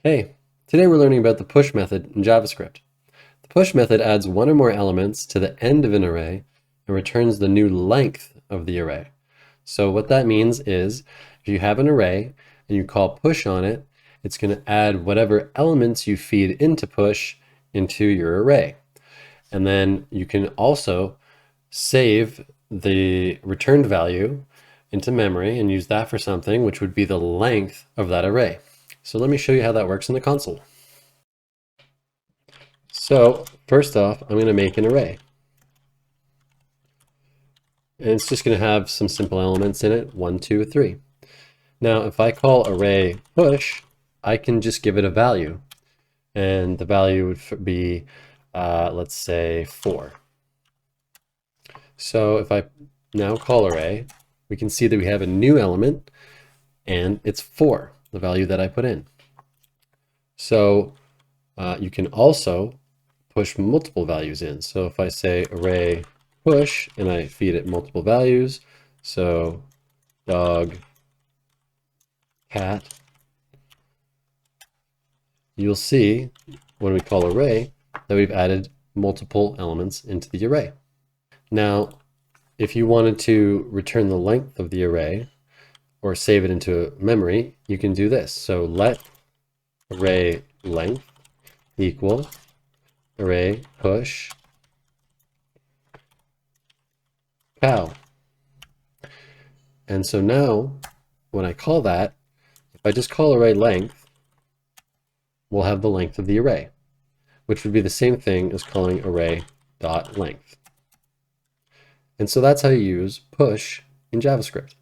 Hey, today we're learning about the push method in JavaScript. The push method adds one or more elements to the end of an array and returns the new length of the array. So what that means is if you have an array and you call push on it, it's going to add whatever elements you feed into push into your array. And then you can also save the returned value into memory and use that for something, which would be the length of that array. So let me show you how that works in the console. So first off, I'm going to make an array. And it's just going to have some simple elements in it, 1, 2, 3. Now, if I call array push, I can just give it a value. And the value would be, let's say, 4. So if I now call array, we can see that we have a new element, and it's 4, the value that I put in. So you can also push multiple values in. So if I say array push and I feed it multiple values, so dog, cat, you'll see when we call array that we've added multiple elements into the array. Now, if you wanted to return the length of the array or save it into memory, you can do this. So let array length equal array push cow. And so now when I call that, if I just call array length, we'll have the length of the array, which would be the same thing as calling array dot length. And so that's how you use push in JavaScript.